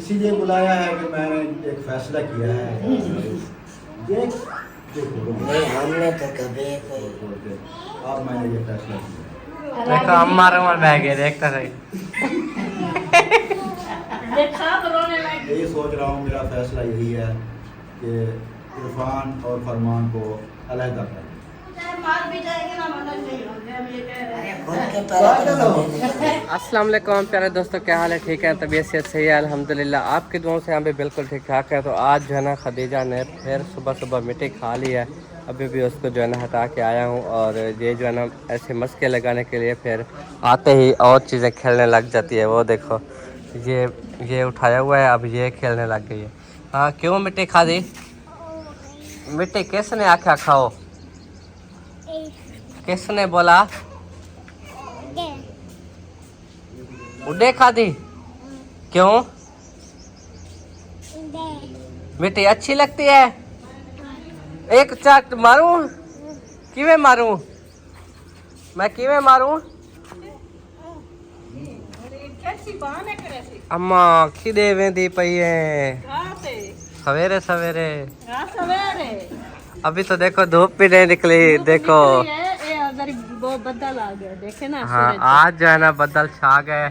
इसीलिए बुलाया है कि मैंने एक फैसला किया है। देख देखो नहीं हमने तो कभी कोई अब मैंने ये फैसला किया देखो अम्मा रुमाल बह गए, देखता सही। यही सोच रहा हूँ, मेरा फैसला यही है कि इरफान और फरमान को अलग कर दें। अस्सलाम वालेकुम प्यारे दोस्तों, क्या हाल है? ठीक है, तबीयत सेहत सही है अल्हम्दुलिल्लाह। आपकी दुआओं से यहाँ पे बिल्कुल ठीक ठाक है। तो आज जो है ना खदीजा ने फिर सुबह सुबह मिट्टी खा ली है। अभी भी उसको जो है ना हटा के आया हूँ और ये जो है ना ऐसे मस्के लगाने के लिए फिर आते ही और चीज़ें खेलने लग जाती है। वो देखो ये उठाया हुआ है, अब ये खेलने लग गई है। हाँ क्यों मिट्टी खा दी? मिट्टी किसने आख्या खाओ? किसने बोला? उड़े खा दी? क्यों? मिट्टी अच्छी लगती है? एक चाट मारूं? किवें मारूं? मैं किवें मारूं? अम्मा खिदे वेंदी पई है सवेरे सवेरे। अभी तो देखो धूप भी नहीं निकली, देखो बदल आ गया, देखे ना। हाँ आज जो है ना बदल छा गए,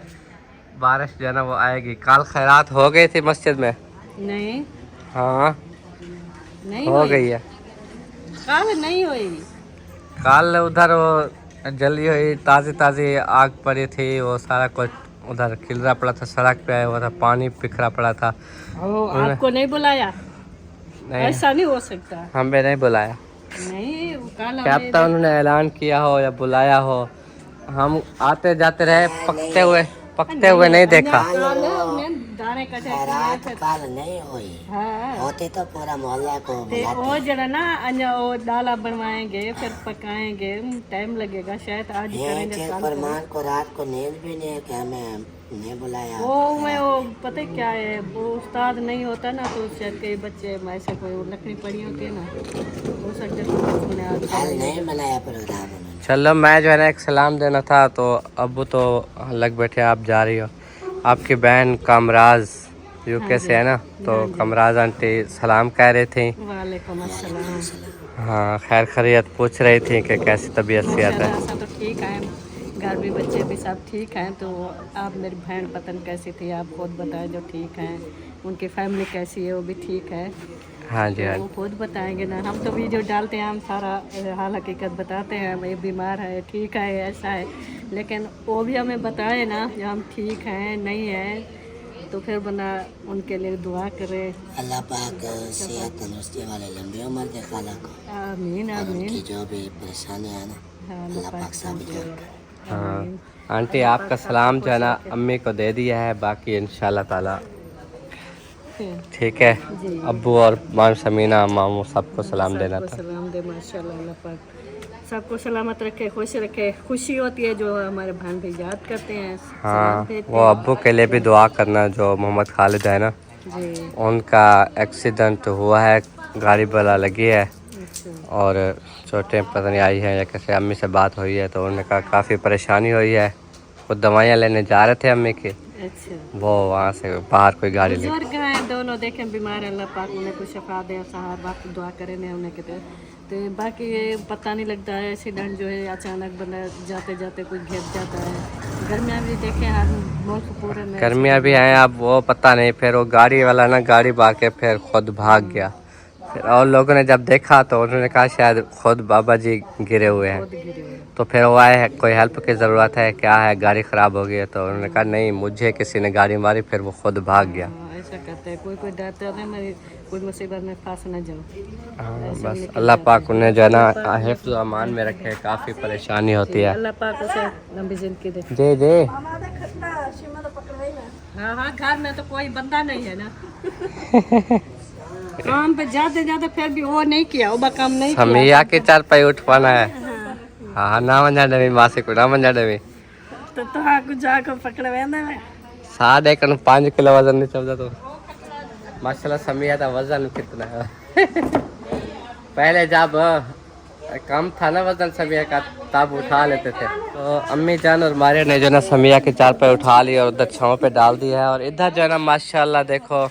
बारिश जो है ना वो आएगी। कल खैरात हो गई थी मस्जिद में? नहीं हाँ नहीं हो गई है। कल नहीं हुई। कल उधर वो जली हुई ताज़ी ताज़ी आग पड़ी थी, वो सारा कुछ उधर खिलरा पड़ा था, सड़क पे आया हुआ था, पानी बिखरा पड़ा था। आपको नहीं बुलाया? नहीं ऐसा नहीं हो सकता। हमें नहीं बुलाया। नहीं कल क्या पता उन्होंने ऐलान किया हो या बुलाया हो, हम आते जाते रहे, पकते हुए नहीं देखा। दाने कटे रात काल नहीं हुई, होती तो पूरा मोहल्ला को बुलाते। वो जरा ना अन्य वो डाला बनवाएंगे फिर पकाएंगे, टाइम लगेगा। शायद आज ही करेंगे, कल फरमान को रात को नींद भी नहीं है कि हमें नहीं बुलाया। वो पता है क्या है, वो उस्ताद नहीं होता ना तो शायद कई बच्चे ऐसे कोई लकड़ी पड़ी होती है ना, हो सकता है नहीं बुलाया प्रोग्राम। चलो मैं जो है ना एक सलाम देना था, तो अब्बू तो लग बैठे। आप जा रही हो? आपकी बहन कामराज यूके से है ना, तो कामराज आंटी सलाम कह रही थी। वालेकुम अस्सलाम। हाँ खैर खैरियत पूछ रही थी कि कैसी तबीयत सेहत है। ऐसा तो ठीक है, घर भी बच्चे भी सब ठीक हैं। तो आप मेरी बहन पतन कैसी थी आप खुद बताएं। जो ठीक हैं, उनकी फैमिली कैसी है वो भी ठीक है। हाँ जी हाँ वो खुद बताएंगे ना, हम तो वीडियो डालते हैं, हम सारा हाल हकीकत बताते हैं। ये बीमार है, ठीक है, ऐसा है, लेकिन वो भी हमें बताए ना जो हम ठीक हैं नहीं हैं, तो फिर बना उनके लिए दुआ करें। अल्लाह पाक सेहत तंदुरुस्ती वाले लंबी उम्र दे खाला को। आमीन आमीन। उनकी जो भी परेशानी है ना अल्लाह पाक सब दूर करे। हाँ आंटी आपका सलाम जो है ना अम्मी को दे दिया है, बाकी इंशाल्लाह ताला ठीक है। अब्बू और माम समीना मामू सबको सलाम देना था। सलाम दे माशाल्लाह, अल्लाह पाक सबको सलामत रखे, खुश रखे। खुशी होती है जो हमारे भान भी याद करते हैं। हाँ वो अब्बू के लिए भी दुआ करना, जो मोहम्मद खालिद है ना जी, उनका एक्सीडेंट हुआ है, गाड़ी वाला लगी है और चोटें पता नहीं आई हैं या कैसे। अम्मी से बात हुई है तो उन्होंने कहा काफ़ी परेशानी हुई है, वो दवाइयाँ लेने जा रहे थे अम्मी की, अच्छा वो वहाँ से बाहर कोई गाड़ी ले। बुजुर्ग हैं दोनों, देखें बीमार, अल्लाह पाक उन्हें कुछ शफा दे, सहार वक्त दुआ करें ने उन्हें कहते। तो बाकी ये पता नहीं लगता है, एक्सीडेंट जो है अचानक बंदा जाते जाते कोई घेर जाता है। गर्मियाँ भी देखें हर मुल्क पूरे में गर्मियाँ भी हैं, अब वो पता नहीं। फिर वो गाड़ी वाला ना गाड़ी भागे फिर खुद भाग गया। फिर और लोगों ने जब देखा तो उन्होंने कहा शायद खुद बाबा जी गिरे हुए हैं। तो फिर वो आए हैं, कोई हेल्प की ज़रूरत है क्या है, गाड़ी ख़राब हो गई है। तो उन्होंने कहा नहीं मुझे किसी ने गाड़ी मारी, फिर वो खुद भाग गया। ऐसा करते हैं, कोई डरते हैं मेरी कोई मुसीबत में फंस न जाओ। हाँ बस अल्लाह पाक उन्हें जो है ना हिफ्ज़ व अमान में रखे, काफ़ी परेशानी होती है। अल्लाह पाक उसे लंबी जिंदगी दे। जी जी हाँ हाँ, घर में तो कोई बंदा नहीं है ना। काम पे जाते जाते फिर भी वो नहीं किया, वो काम नहीं किया। समिया के चार पाई उठ पाना है। हाँ ना मंजा डमी मासी को ना मंजा डमी तो आपको जाकर पकड़ वेंदे में 5 किलो वजन नहीं चलता। तो माशाल्लाह समिया का वजन कितना है। पहले जब कम था ना वजन समिया का, तब उठा लेते थे। तो अम्मी जान और मारिया ने जो ना समिया के चारपाई उठा ली और उधर छाँव पे डाल दिया है। और इधर जो है ना माशाल्लाह देखो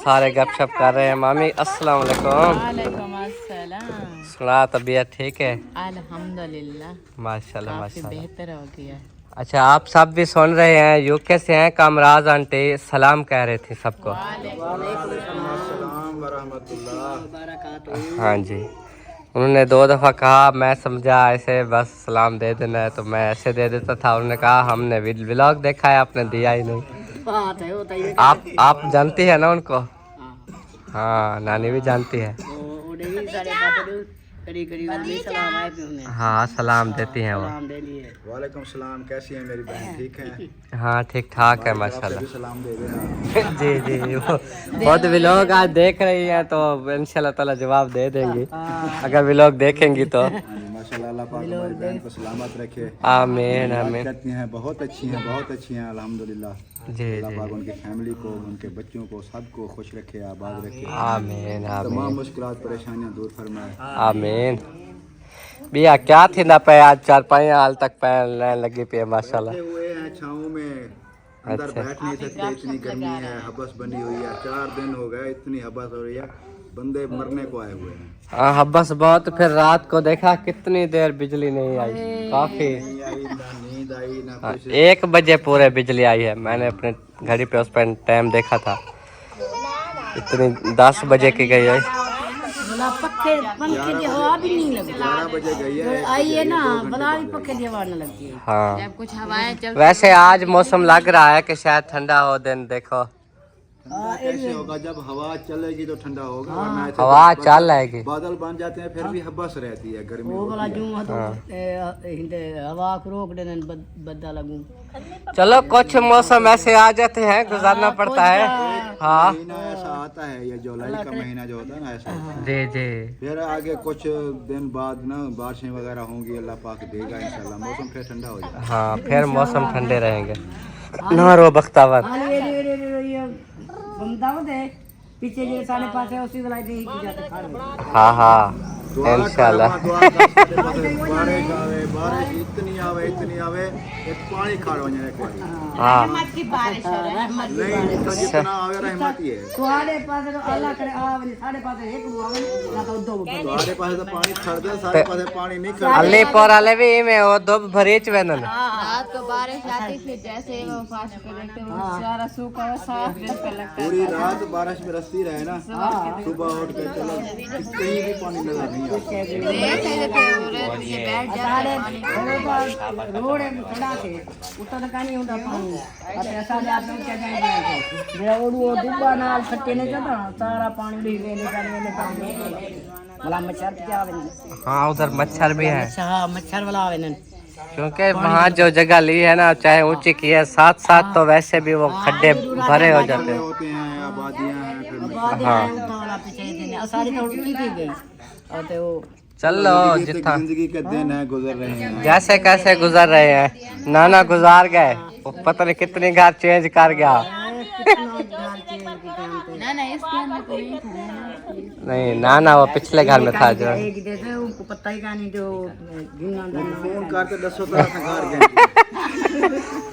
सारे गपशप कर रहे हैं। मामी अस्सलाम वालेकुम। वालेकुम अस्सलाम। सुना तबीयत ठीक है? अल्हम्दुलिल्लाह माशाल्लाह काफी माशाल्लाह। बेहतर हो गया। अच्छा आप सब भी सुन रहे हैं, यूके से हैं कामराज आंटी, सलाम कह रही थी सबको। हाँ जी, उन्होंने 2 दफ़ा कहा, मैं समझा ऐसे बस सलाम दे देना है, तो मैं ऐसे दे देता था। उन्होंने कहा हमने व्लॉग देखा है, आपने दिया ही नहीं। आप जानती है ना उनको? हाँ नानी भी जानती है। हाँ सलाम देती हैं वो। वालेकुम सलाम, कैसी है मेरी बहन? ठीक है? हाँ ठीक ठाक है माशाल्लाह। सलाम दे देना। जी वो बहुत व्लॉग आज देख रही हैं तो इंशाल्लाह ताला जवाब दे देंगी अगर व्लॉग देखेंगी तो। माशाल्लाह, अल्लाह पाक हमारी बहन को सलामत रखे। आमीन आमीन। करती हैं, बहुत अच्छी हैं अल्हम्दुलिल्लाह। जी अल्लाह जी पाक उनकी फैमिली को, उनके बच्चों को, सबको खुश रखे, आबाद रखे, आमीन तमाम आमीन मुश्किलात परेशानियां दूर फरमाए। आमीन। बिया क्या थी ना पे आज 4-5 हाल तक पहनने लगी पे माशाल्लाह। बैठे हुए हैं छाँव में, अंदर अच्छा। बैठ नहीं सकते, इतनी गर्मी है, हबस बनी हुई है। 4 दिन हो गए, इतनी हबस हो रही है, बंदे मरने को आए हुए हैं। हाँ हब्बस बहुत। फिर रात को देखा कितनी देर बिजली नहीं आई, काफी। नहीं आई, ना नींद आई, ना हाँ, कुछ। 1 बजे पूरे बिजली आई है। मैंने अपने घड़ी पे उस पर टाइम देखा था, इतनी 10 बजे की गई है। पंखे की हवा भी नहीं लगी। 11 बजे गई है, आई है ना, बड़ा भी पंखे की हवा न लगती है। हाँ जब कुछ हवाएं चल वैसे आज मौसम लग रहा है कि शायद ठंडा हो। दिन देखो ठंडा कैसे होगा? जब हवा चलेगी तो ठंडा होगा, वरना ऐसे हवा चल आएगी। बादल बन जाते हैं, फिर भी हबस रहती है, गर्मी वो वाला होती है। जूं तो हवा को रोक देने बद्दा लगूं। चलो कुछ मौसम ऐसे आ जाते हैं, गुजारना पड़ता है। हाँ महीना ऐसा आता है, ये जुलाई का महीना जो होता है ना, ऐसा होता है। जी जी फिर आगे कुछ दिन बाद ना बारिशें वगैरह होंगी, अल्लाह पाक देगा इंशाल्लाह, मौसम फिर ठंडा हो जाएगा। हाँ फिर मौसम ठंडे रहेंगे। ना रो बख्तावर। पीछे जो साढ़े पास है उसी वाला जाते खा हाँ हाँ इंशाल्लाह। बारिश इतनी आवे एक पानी खाड़ हो जाए एक बार। हाँ नहीं तो जितना आवे रहमत ही है। साढ़े पास तो अल्लाह करे आवे, साढ़े पास एक आवे ना तो दो। साढ़े पास तो पानी खड़ दे, साढ़े पास पानी नहीं खड़। अल्ली पोराले भी में वो दो भरीच वेनन। रात को बारिश आती थी, जैसे वो फास्ट पे देखते वो सारा सूखा हुआ साफ दिन पे लगता पूरी रात बारिश बरसती रहे ना, सुबह उठ के चलो कहीं भी पानी नजर नहीं आता। रोड खड़ा थे उतर का नहीं होता पानी। ऐसा जाते क्या जाएंगे मेरा वो डिब्बा नाल खट्टे ने जाता सारा पानी भी ले पानी वाला मच्छर क्या आवे। हाँ उधर मच्छर भी है। अच्छा मच्छर वाला आवे न, क्योंकि वहाँ जो जगह ली है ना, चाहे ऊंची की है, साथ तो वैसे भी वो खड्डे भरे हो जाते हैं। होते हैं, आबादियां हैं, फिर हाँ पीछे दिन सारी तो उल्टी थी गई और तो वो चलो जितना जिंदगी के दिन है गुजर रहे हैं। जैसे कैसे गुजर रहे हैं। नाना गुजार गए, वो पता नहीं कितनी घर चेंज कर गया। ना इसके अंदर तो नहीं था। नहीं नाना वो पिछले घर में था जो। एक देते उनको पता ही का नहीं जो फोन करके 10 तरह से घर गए।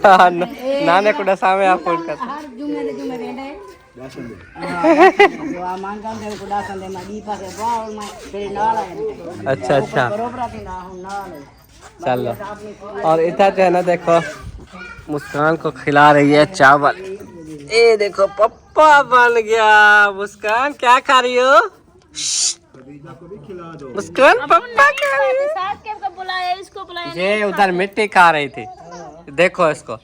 हाँ, नाने को डसा में आप फोन कर। हर जुमे वेंदे राशन दे। जो मांग दे को दासन दे दी पासे वाह मैं तेरे नाल है। अच्छा अच्छा बरोबर थी ना हम नाल। चलो। और इधर जो है ना देखो मुस्कान को खिला रही है चावल। ये देखो पप्पा बन गया। मुस्कान क्या खा रही हो? खदीजा को भी खिला दो। मुस्कान पप्पा खा रही है। साथ के को बुलाया, इसको बुलाया। ये उधर मिट्टी खा रही थी, देखो इसको।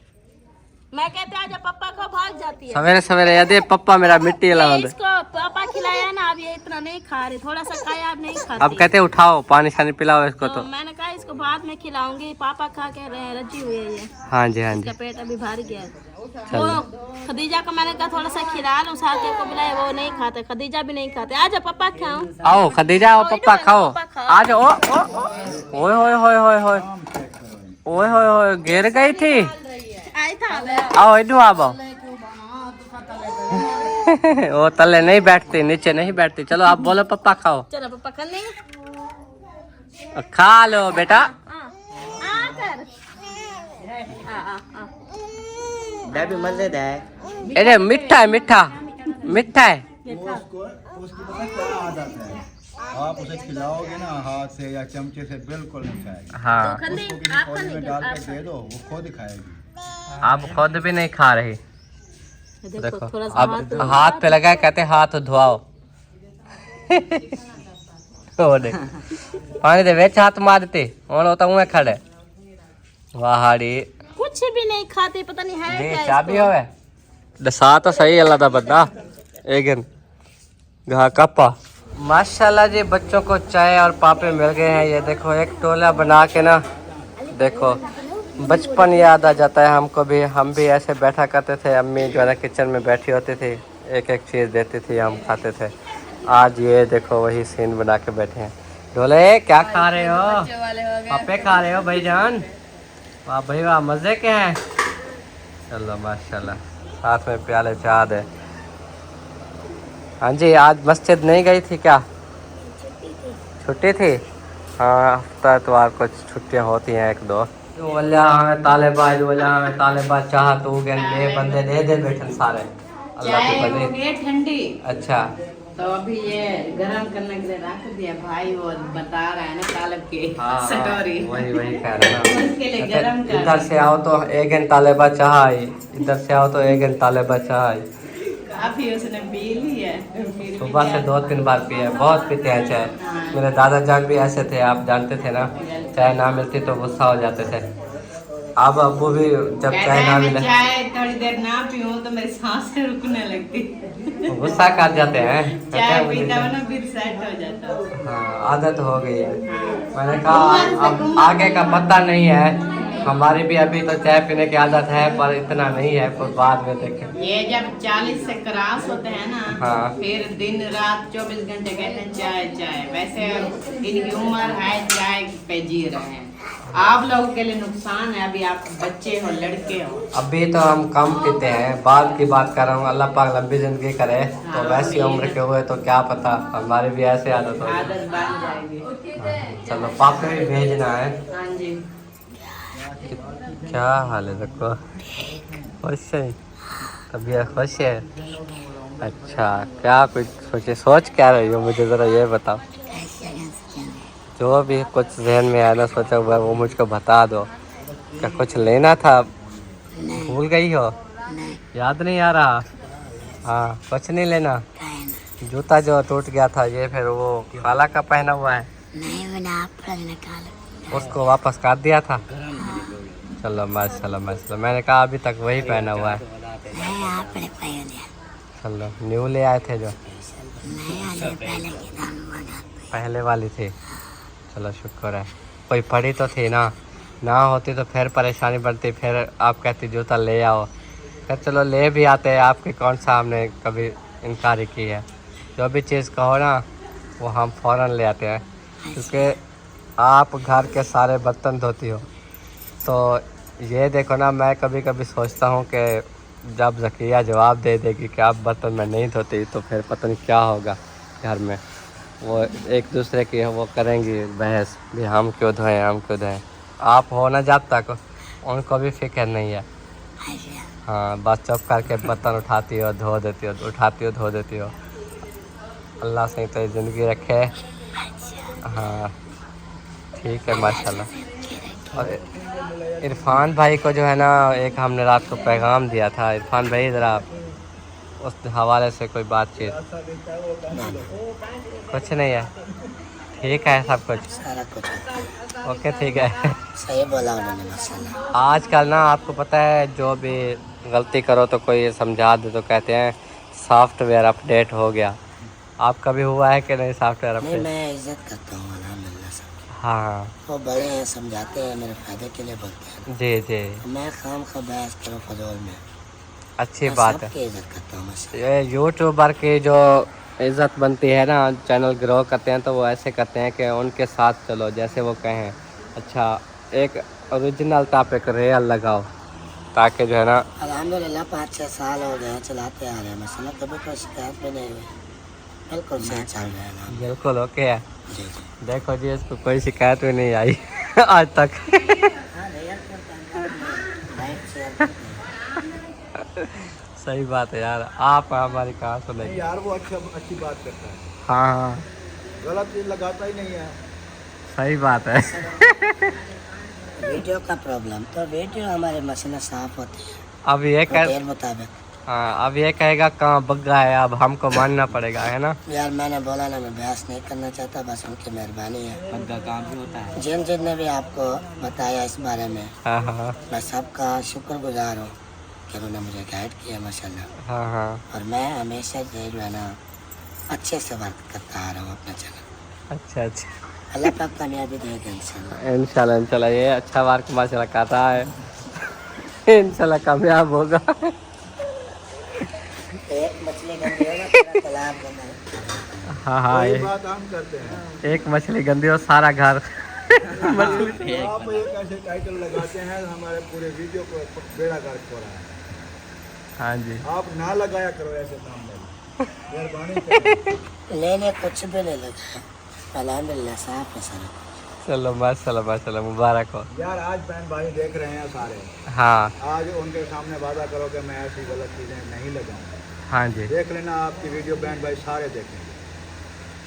मैं कहते आजा पप्पा को, भाग जाती है। सवेरे सवेरे यदि पप्पा मेरा मिट्टी लगा दे। इसको पापा खिलाया ना, अब ये इतना नहीं खा रहे, थोड़ा सा खाया, अब नहीं खाती। अब कहते उठाओ पानी शानी पिलाओ इसको। तो मैंने कहा इसको बाद में खिलाऊंगी, पापा खा के रजी हुई है ये, हाँ जी हाँ इसका जी पेट अभी भर गया है। वो खदीजा को मैंने कहा थोड़ा सा खिला लो, साथ को बुलाया, वो नहीं खाते, खदीजा भी नहीं खाते। आजा पप्पा खाओ। आओ खदीजा आओ पप्पा खाओ। आज ओ ओए होए होए होए होए ओए होए होए गिर गई थी। आई था आओ इधर आओ। वो तले नहीं बैठती, नीचे नहीं बैठती। चलो आप बोलो पप्पा खाओ। चलो पप्पा कर लेंगे। खा लो बेटा। भी मजेदार है। अरे मीठा है, मीठा मीठा है। उसकी पता क्या आदत है, आप उसे खिलाओगे ना हाथ से या चमचे से बिल्कुल नहीं खाएगी। हाँ, उसको किसी कौली में डाल के दे दो, वो खुद खाएगी। आप खुद भी नहीं खा रही। देखो थोड़ा सा अब हाथ पे लगा, कहते हाथ धुआओ। ओ देख, पानी दे बेच हाथ मारते और होता हूँ मैं खड़े। वाहाड़ी कुछ भी नहीं खाते, पता नहीं है ये क्या चाबी होवे दसा तो सही अल्लाह दा बंदा एक घा कप्पा। माशाल्लाह जी, बच्चों को चाय और पापे मिल गए हैं। ये देखो एक टोला बना के ना, देखो बचपन याद आ जाता है हमको भी। हम भी ऐसे बैठा करते थे, अम्मी जो है ना किचन में बैठी होती थी, एक एक चीज़ देती थी, हम खाते थे। आज ये देखो वही सीन बना के बैठे हैं। ढोले क्या खा रहे हो? पापे खा रहे हो भाईजान? वाह भाई वाह, मज़े के हैं। चलो माशाल्लाह, साथ में प्याले चाय दे। हाँ जी, आज मस्जिद नहीं गई थी क्या? छुट्टी थी। हाँ, हफ्ता इतवार को छुट्टियाँ होती हैं एक दो। तालिबा चाह तो ले बंदे दे बैठन सारे। अल्लाह की बंदे ठंडी। अच्छा, तो अभी ये गरम करने के लिए रख दिया भाई, वो बता रहा है ना तालब की हाँ, स्टोरी। वही कह रहा ना। उसके लिए गरम कर। इधर से आओ तो एक घंटा तालिबा चाह आई, इधर से आओ तो एक घंटा तालिबा चाह आई। काफी उसने पी ली है। सुबह से 2-3 बार पिया है, बहुत पीते हैं चाय। मेरे दादा जान भी ऐसे थे, आप जानते थे ना, चाय ना मिलती तो गुस्सा हो जाते थे। अब अब्बू भी जब चाय ना मिले, चाय थोड़ी देर ना पीऊं तो मेरी सांसें रुकने लगती। तो गुस्सा कर जाते हैं। चाय पीता हूं ना फिर सेट हो जाता हूं। हाँ, आदत हो गई है। मैंने कहा अब आगे का पता नहीं है, हमारी भी अभी तो चाय पीने की आदत है, पर इतना नहीं है, पर बाद में देखें। ये जब 40 से क्रॉस होते हैं ना, हाँ। फिर दिन रात 24 घंटे कहते हैं चाय चाय। वैसे इनकी उम्र है चाय पे जी रहे हैं। आप लोगों के लिए नुकसान है, अभी आप बच्चे हो, लड़के हो। अभी तो हम कम पीते हैं, बाद की बात कर रहा हूँ। अल्लाह पाक लंबी जिंदगी करे। तो वैसी उम्र के हुए तो क्या पता हमारी भी ऐसे आदत हो। आदत बन जाएगी। चलो पापे भी भेजना है। हाँ जी। क्या हाल है? देखो खुश है, तबीयत खुश है। अच्छा, क्या कुछ सोच क्या रही हो, मुझे ज़रा ये बताओ। जो भी कुछ जहन में आया ना, सोचा हुआ वो मुझको बता दो। क्या कुछ लेना था? भूल गई हो? याद नहीं आ रहा? हाँ, कुछ नहीं लेना। जूता जो टूट गया था, ये फिर वो खाला का पहना हुआ है, उसको वापस काट दिया था। चलो माशाल्लाह माशाल्लाह, मैंने कहा अभी तक वही पहना हुआ है। चलो न्यू ले आए थे जो पहले वाली थी। चलो शुक्र है, कोई पड़ी तो थी ना, ना होती तो फिर परेशानी बढ़ती। फिर आप कहती जूता ले आओ, फिर चलो ले भी आते हैं। आपके कौन सा हमने कभी इनकार की है? जो भी चीज़ कहो ना वो हम फ़ौरन ले आते हैं, क्योंकि आप घर के सारे बर्तन धोती हो। तो ये देखो ना, मैं कभी कभी सोचता हूँ कि जब ज़किया जवाब दे देगी कि आप बर्तन में नहीं धोती, तो फिर पता नहीं क्या होगा घर में। वो एक दूसरे की वो करेंगी बहस भी, हम क्यों धोएं हम क्यों धोएं। आप हो ना जब तक, उनको भी फिक्र नहीं है। हाँ, बस चुप करके बर्तन उठाती हो धो देती हो, उठाती हो धो देती हो। अल्लाह से तो ज़िंदगी रखे। हाँ ठीक है माशाल्लाह। और इरफान भाई को जो है ना, एक हमने रात को पैगाम दिया था। इरफान भाई ज़रा उस हवाले से कोई बातचीत? कुछ नहीं है, ठीक है सब कुछ, सारा कुछ ओके ठीक है। सही बोला उन्होंने माशाल्लाह। आजकल ना आपको पता है, जो भी गलती करो तो कोई समझा दे तो कहते हैं सॉफ्टवेयर अपडेट हो गया। आप कभी हुआ है कि नहीं सॉफ्टवेयर अपडेट? मैं इज्जत करता हूँ अल्हम्दुलिल्लाह सबकी। हाँ, वो बड़े हैं, समझाते हैं, मेरे फायदे के लिए बोलते हैं। जी जी, मैं खाम खा बहस करूँ फजूल में। अच्छी बात है। सबकी इज्जत करता हूँ माशाल्लाह। ये यूट्यूबर की जो इज़्ज़त बनती है ना, चैनल ग्रो करते हैं तो वो ऐसे करते हैं कि उनके साथ चलो, जैसे वो कहें। अच्छा, एक ओरिजिनल टॉपिक रियल लगाओ, ताकि जो है ना। अल्हम्दुलिल्लाह 5-6 साल हो गए चलाते आ रहे हैं माशाल्लाह, कभी कोई शिकायत भी नहीं हुई। बिल्कुल सही चल रहा है ना। बिल्कुल ओके है। जी जी। देखो जी इसको कोई शिकायत भी नहीं आई आज तक। सही बात है यार, आप हमारी कहाँ नहीं सुनेंगे। यार वो अच्छी बात करता है, हाँ हाँ गलत चीज लगाता ही नहीं है। सही बात है। वीडियो का प्रॉब्लम तो वीडियो हमारे मशीन साफ होती है अब ये कह तेल मुताबिक। हाँ अब ये कहेगा कहाँ बग्गा है, अब हमको मानना पड़ेगा है ना। यार मैंने बोला ना, मैं बहस नहीं करना चाहता, बस उनकी मेहरबानी है। बग्गा काम भी होता है। जिन जिन ने भी आपको बताया इस बारे में, हाँ हाँ मैं सबका शुक्रगुजार हूँ कि उन्होंने मुझे गाइड किया माशाल्लाह। हाँ हाँ और मैं हमेशा जो है ना अच्छे से वर्क करता आ रहा हूँ अपना चैनल। अच्छा अच्छा, अल्लाह पाक कामयाबी देगा इंशाल्लाह। इंशाल्लाह इंशाल्लाह ये अच्छा वर्क माशाल्लाह कर रहा है, इंशाल्लाह कामयाब होगा। एक मछली गंदी होगा पूरा तालाब गंदा है। हाँ हाँ वही ये बात हम करते हैं। एक मछली गंदी हो सारा घर। आप एक ऐसे टाइटल लगाते हैं हमारे पूरे वीडियो को बेड़ा गर्क हो रहा है। हाँ जी आप ना लगाया करो ऐसे काम में, मेहरबानी करके। लेने कुछ भी नहीं लगा, अल्हम्दुलिल्लाह साफ है सारा। चलो माशाल्लाह माशाल्लाह मुबारक हो। यार आज बहन भाई देख रहे हैं सारे, हाँ आज उनके सामने वादा करो कि मैं ऐसी गलत चीज़ें नहीं लगाऊंगा। हाँ जी देख लेना आपकी वीडियो बहन भाई सारे देखेंगे,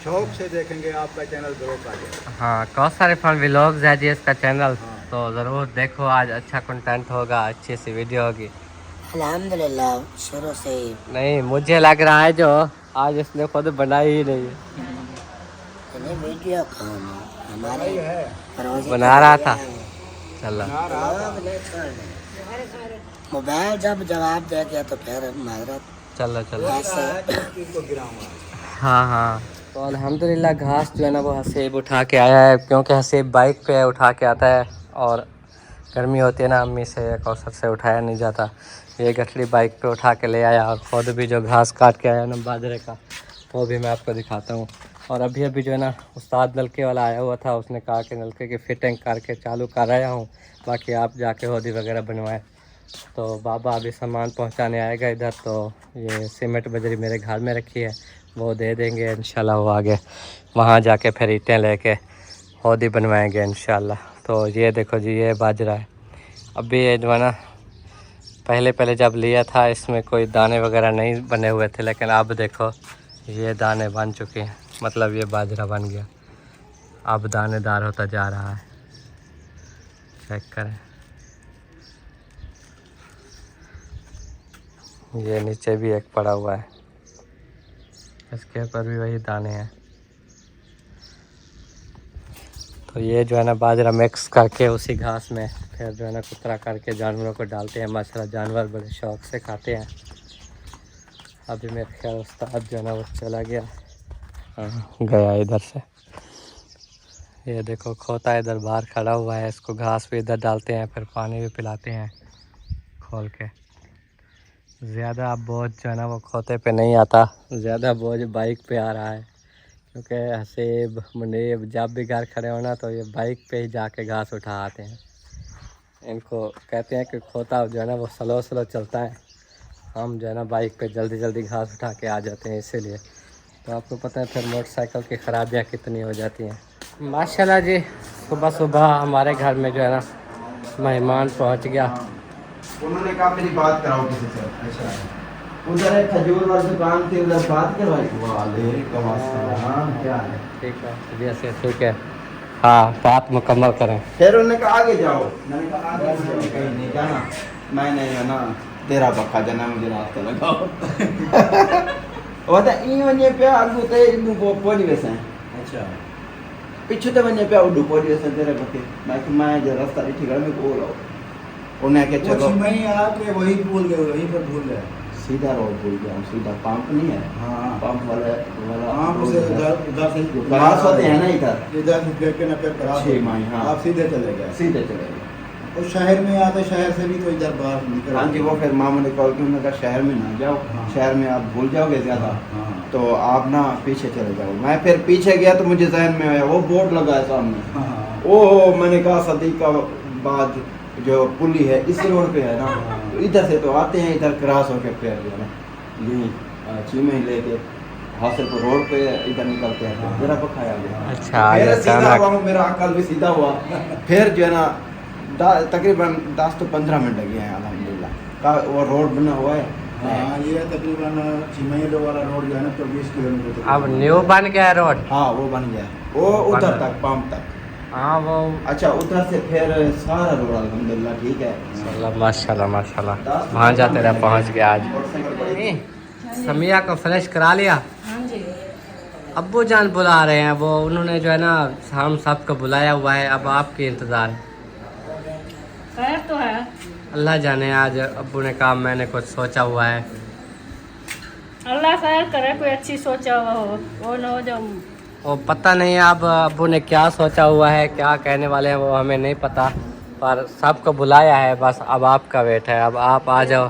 शौक से देखेंगे, आपका चैनल ग्रो कर जाएगा। हाँ बहुत सारे फन व्लॉग्स है जी इसका चैनल, हाँ। तो ज़रूर देखो, आज अच्छा कंटेंट होगा, अच्छी सी वीडियो होगी। अल्हम्दुलिल्लाह शुरू से ही। नहीं मुझे लग रहा है जो आज इसने खुद बनाई ही नहीं है, नहीं वीडियो काम हमारे है रोज़ी बना रहा था। चलो ना रहा था। लोग नहीं छोड़ रहे। मोबाइल जब जवाब दे गया तो फिर माजरत चलो चलो। ऐसे इसको गिराऊंगा। हाँ हाँ तो अल्हम्दुलिल्लाह घास जो है ना वो हसीब उठा के आया है, क्योंकि हसीब बाइक पे उठा के आता है और गर्मी होती है ना, अम्मी से या कौसर से उठाया नहीं जाता। ये गठड़ी बाइक पे उठा के ले आया, और ख़ुद भी जो घास काट के आया ना बाजरे का, वो भी मैं आपको दिखाता हूँ। और अभी अभी जो है ना उस्ताद नलके वाला आया हुआ था, उसने कहा कि नलके की फिटिंग करके चालू कर रहा हूँ, बाकी आप जाके होदी वगैरह बनवाएं। तो बाबा अभी सामान पहुँचाने आएगा इधर, तो ये सीमेंट बजरी मेरे घर में रखी है, वो दे देंगे इंशाल्लाह। वो आगे वहाँ जाके फिर ईंटें लेके होदी बनवाएंगे इंशाल्लाह। तो ये देखो जी ये बाजरा है। अभी ये जो है ना पहले जब लिया था इसमें कोई दाने वगैरह नहीं बने हुए थे, लेकिन अब देखो ये दाने बन चुके हैं, मतलब ये बाजरा बन गया, अब दानेदार होता जा रहा है। चेक करें, ये नीचे भी एक पड़ा हुआ है, इसके ऊपर भी वही दाने हैं। तो ये जो है ना बाजरा मिक्स करके उसी घास में फिर जो है ना कुतरा करके जानवरों को डालते हैं। माशाल्लाह जानवर बड़े शौक से खाते हैं। अभी मेरे ख्याल उस्ताद जो है ना वो चला गया, हाँ गया इधर से। ये देखो खोता इधर बाहर खड़ा हुआ है, इसको घास भी इधर डालते हैं, फिर पानी भी पिलाते हैं खोल के। ज़्यादा बोझ जो है ना वो खोते पे नहीं आता, ज़्यादा बोझ बाइक पे आ रहा है, क्योंकि हसीब मुनीब जब भी घर खड़े हो ना तो ये बाइक पे ही जाके घास उठा आते हैं। इनको कहते हैं कि खोता जो है ना वो स्लो स्लो चलता है, हम जो है ना बाइक पे जल्दी जल्दी घास उठा के आ जाते हैं, इसीलिए। तो आपको पता है फिर मोटरसाइकिल की ख़राबियाँ कितनी हो जाती हैं। माशाल्लाह जी सुबह सुबह हमारे घर में जो है ना मेहमान पहुंच गया। उन्होंने कहा मेरी बात कराओ किसी से। अच्छा उधर एक खजूर वाली दुकान थी, उधर बात करवाई। वालेकुम अस्सलाम, क्या है? ठीक है चलिए से ठीक है, हाँ बात मुकम्मल करें। फिर उन्होंने कहा आगे जाओ, मैंने कहा आगे कहीं नहीं जाना, मैंने जो ना तेरा पक्का जाना, मुझे रास्ता लगाओ। वो तो ये पे आगू ते इनु को पोड़ी वैसे। अच्छा पीछे तो मैंने पे उडू पोड़ी वैसे तेरे पति मैं जो रास्ता ठीक है मैं बोल रहा हूं। उन्हें के चलो मैं आके वही भूल गए, वहीं पर भूल गए, सीधा रोड भूल गया, सीधा पंप नहीं है। हाँ पंप वाला पंप से उधर से क्लास होते हैं ना, इधर से फिर के ना फिर क्लास है। हाँ आप सीधे चले गए, सीधे चले गए। और शहर में आते, शहर से भी तो इधर बाहर निकल। हाँ जी वो फिर मामा ने कॉल किया, उन्होंने कहा शहर में ना जाओ। हाँ। शहर में आप भूल जाओगे ज़्यादा। हाँ। तो आप ना पीछे चले जाओ। मैं फिर पीछे गया तो मुझे जहन में आया वो बोर्ड लगा है सामने। हाँ। ओहो मैंने कहा सदीकाबाद जो पुली है इस रोड पे है ना। हाँ। तो इधर से तो आते हैं, इधर क्रॉस होके फिर जो है ना यहीं चीमे लेके हासिल को रोड पे इधर निकलते हैं जरा पखाया गया। अच्छा आज फिर सीधा अचानक हुआ, मेरा अकल भी सीधा हुआ। फिर जो है ना तकरीबन 10 to 15 मिनट लगे हैं अल्हम्दुलिल्लाह का वो रोड बना हुआ है। हाँ ये तकरीबन चिमैलो वाला रोड जो है ना 20 किलोमीटर। अब न्यू बन गया रोड। हाँ वो बन गया, वो उधर बन- तक पंप तक। हाँ वो अच्छा उधर से फिर सारा रोड अल्हम्दुलिल्लाह ठीक है। माशाल्लाह माशाल्लाह वहाँ जाते रहे पहुँच गया आज। समिया को फ्रेश करा लिया। हाँ जी। अब्बू जान बुला रहे हैं, वो उन्होंने जो है ना हम सबको बुलाया हुआ है, अब आपके इंतज़ार। खैर तो है। अल्लाह जाने आज अब्बू ने कहा मैंने कुछ सोचा हुआ है। अल्लाह खैर करे, कोई अच्छी सोचा हुआ हो वो न हो जो। वो पता नहीं अब अब्बू ने क्या सोचा हुआ है, क्या कहने वाले हैं वो हमें नहीं पता, पर सबको बुलाया है, बस अब आपका वेट है। अब आप आ जाओ,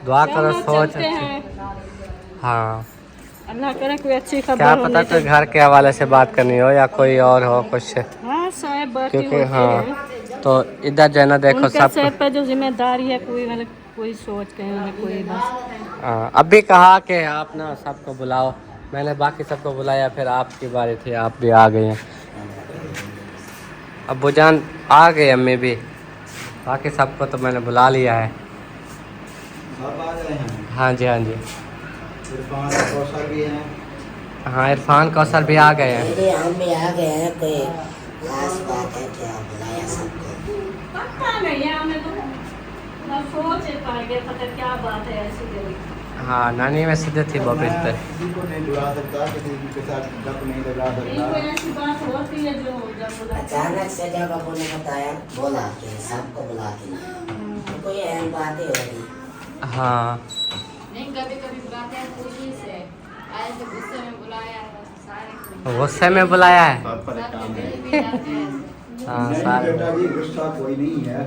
दुआ करो, चलो सोच चलते हैं। हाँ अल्लाह करे कोई अच्छी खबर क्या हो पता कोई घर के हवाले से बात करनी हो या कोई और हो कुछ, हाँ साहब बात क्योंकि हाँ तो इधर जो है ना देखो उनके सब सर पे जो जिम्मेदारी है कोई मतलब कोई सोच के उन्हें कोई बस। हाँ, अभी कहा कि आप ना सबको बुलाओ, मैंने बाकी सबको बुलाया, फिर आपकी बारी थी, आप भी आ गए हैं। अब्बू जान आ गए, अम्मी भी, बाकी सबको तो मैंने बुला लिया है। सब आ गए हैं। हाँ जी हाँ जी इरफान और कौसर भी हैं। हाँ इरफान कौसर भी आ गए हैं। अरे हम भी आ गए हैं, कोई खास बात है क्या बुलाया सबको? पता नहीं है हमें तो ना सोच पाएंगे पता क्या बात है ऐसी कोई। हाँ नानी में सीधे थी वो मैं बिस्तर। किसी को नहीं बुला सकता, किसी के साथ गप नहीं लगा नहीं कोई सकता। ऐसी बात होती है जो जब बुलाते हैं। अचानक से जब अबू ने बताया बोला कि सबको बुला के लाए, तो कोई अहम बात ही होगी। हाँ नहीं कभी कभी बुलाते हैं खुशी से, आज तो गुस्से में बुलाया है सारे को। गुस्से में बुलाया है। सब परेशान है। मिल भी जाते हैं। हाँ नहीं सारे बेटा जी गुस्सा कोई नहीं है,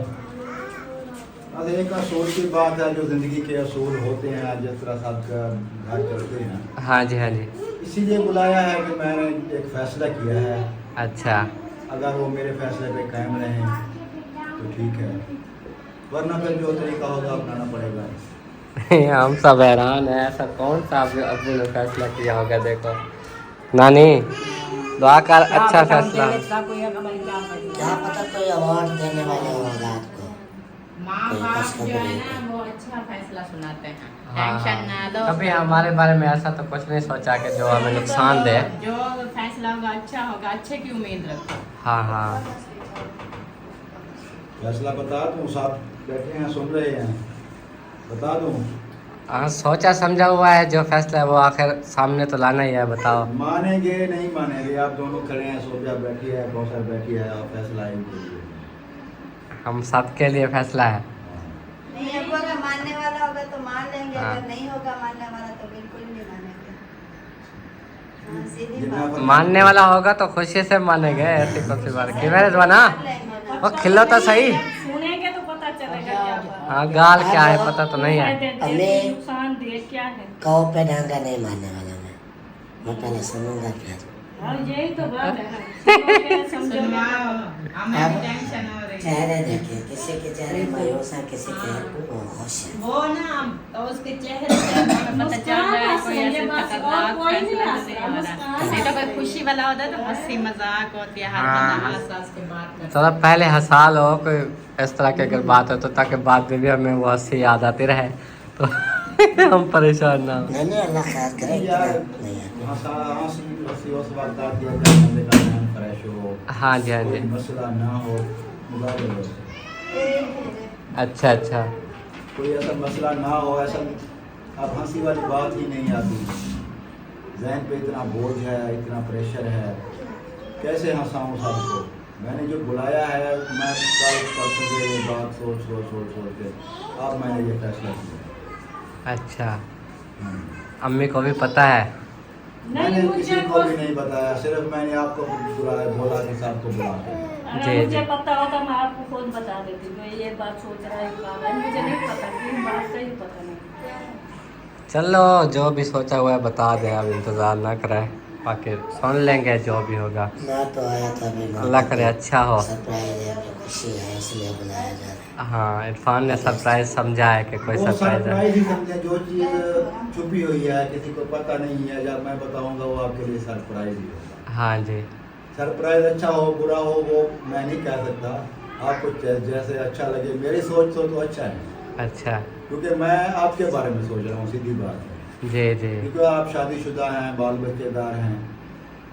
बस एक असूल की बात है जो जिंदगी के असूल होते हैं, जिस तरह सबका घर चलते हैं, हाँ जी हाँ जी इसीलिए बुलाया है कि मैंने एक फैसला किया है। अच्छा अगर वो मेरे फैसले पे कायम रहें तो ठीक है, वरना फिर जो तरीका होगा अपनाना पड़ेगा। हम सब हैरान हैं, ऐसा कौन सा अब्बू ने फैसला किया होगा। देखो नानी दुआ कर, अच्छा फैसला। क्या पता कोई अवार्ड देने वाले हो औलाद को। माँ कोई बाप खुशखबरी जो है है। ना वो अच्छा फैसला सुनाते हैं, हाँ, टेंशन ना लो। कभी हमारे बारे में ऐसा तो कुछ नहीं सोचा कि जो हमें नुकसान दे। जो फैसला होगा अच्छा होगा, अच्छे की उम्मीद रखो। हाँ हाँ फैसला बता दूँ, साथ बैठे हैं सुन रहे हैं, बता दूँ? हाँ सोचा समझा हुआ है, जो फैसला है वो आखिर सामने तो लाना ही है। बताओ मानेंगे नहीं मानेंगे, आप दोनों खड़े हैं, सोचा बैठी है, कौशल बैठी है, आप फैसला इनके लिए। हम सब के लिए फैसला है। नहीं अब अगर मानने वाला होगा तो मान लेंगे, हाँ। अगर नहीं होगा मानने वाला तो बिल्कुल नहीं मानेंगे। हाँ, सीधी जितना बात। मानने वाला होगा तो खुशी से मानेंगे, ऐसी कौन सी बात की मेरे बना। मान लेंगे ना। वो खिलो तो सही। सुनेंगे तो पता चलेगा क्या बात है। हाँ गाल क्या है पता तो नहीं है। फायदे दे, नुकसान दे क्या है। कहो पे ढंगा नहीं मानने वाला मैं पहले सुनूंगा फिर। हाँ यही तो बात है। सुनोगे, समझोगे। हमें भी टेंशन हो रही है। चेहरे देखिए, किसी के चेहरे मायूस है, किसी के खुश है। वो ना तो उसके चेहरे से हमें पता चल रहा है कोई ऐसे खतरनाक फैसला तो नहीं हो रहा। नहीं तो कोई खुशी वाला होता है तो हंसी मजाक होती है, हर हाँ। बंदा हंस हंस के बात करता है। थोड़ा पहले हंसा लो, कोई इस तरह की अगर बात हो तो, ताकि बाद में भी हमें वो हंसी याद आती रहे तो हम परेशान ना हो। नहीं अल्लाह खैर करे, इतना नहीं है। हंसी उस वक्त आती है जब बंदे का ध्यान फ्रेश हो, हाँ जी हाँ कोई जी मसला ना हो, मुबारक हो। अच्छा अच्छा कोई ऐसा मसला ना हो, ऐसा अब हंसी वाली बात ही नहीं आती। जहन पे इतना बोझ है, इतना प्रेशर है, कैसे हंसाऊं सबको। मैंने जो बुलाया है, मैं कल परसों से ये बात सोच के अब मैंने ये फैसला किया। अच्छा अम्मी को भी पता है। मैंने नहीं किसी मुझे को भी नहीं बताया, सिर्फ मैंने आपको बुलाया, बोला कि सबको बुला के। अगर जी, मुझे जी। पता होता मैं आपको खुद बता देती मैं ये बात सोच रहा है काम है, मुझे नहीं पता किन बात का ही पता नहीं। चलो जो भी सोचा हुआ है बता दे, अब इंतज़ार ना कराए। बाकी सुन लेंगे जो भी होगा। मैं तो आया था अल्लाह करे अच्छा हो। सरप्राइज है, खुशी है, इसलिए बुलाया जा रहा है। हाँ, इरफान ने सरप्राइज समझा है कि कोई वो सरप्राइज है। सरप्राइज ही समझे, जो चीज़ छुपी हुई है किसी को पता नहीं है, जब मैं बताऊंगा वो आपके लिए सरप्राइज ही होगा। हाँ जी। सरप्राइज अच्छा हो बुरा हो वो मैं नहीं कह सकता, आपको जैसे अच्छा लगे। मेरी सोच तो अच्छा है, अच्छा क्योंकि मैं आपके बारे में सोच रहा हूँ, सीधी बात है। जी जी। क्योंकि आप शादीशुदा हैं, बाल बच्चेदार हैं,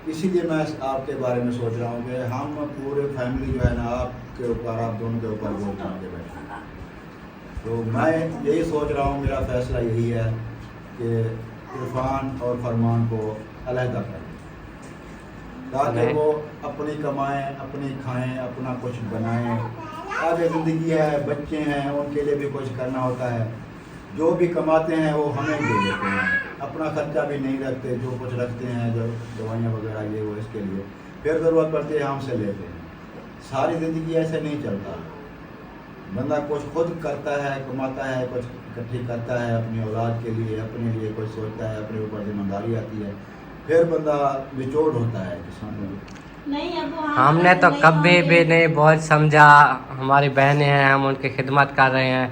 इसीलिए मैं आपके बारे में सोच रहा हूँ कि हम पूरे फैमिली जो है ना आपके ऊपर, आप दोनों के ऊपर बोल बना के बैठे। तो मैं यही सोच रहा हूँ, मेरा फैसला यही है कि इरफान और फरमान को अलहदा करें, ताकि वो अपनी कमाएं, अपनी खाएं, अपना कुछ बनाएं। आगे ज़िंदगी है, बच्चे हैं, उनके लिए भी कुछ करना होता है। जो भी कमाते हैं वो हमें दे देते हैं, अपना खर्चा भी नहीं रखते, जो कुछ रखते हैं जो दवाइयाँ वगैरह ये वो इसके लिए, फिर ज़रूरत पड़ती है हमसे लेते हैं। सारी ज़िंदगी ऐसे नहीं चलता, बंदा कुछ खुद करता है, कमाता है, कुछ इकट्ठी करता है अपनी औलाद के लिए, अपने लिए कुछ सोचता है, अपने ऊपर जिम्मेदारी आती है, फिर बंदा निचोड़ होता है किसान में। नहीं अब हमने तो कभी भी नहीं बोझ समझा, हमारी बहनें हैं, हम उनकी खिदमत कर रहे हैं,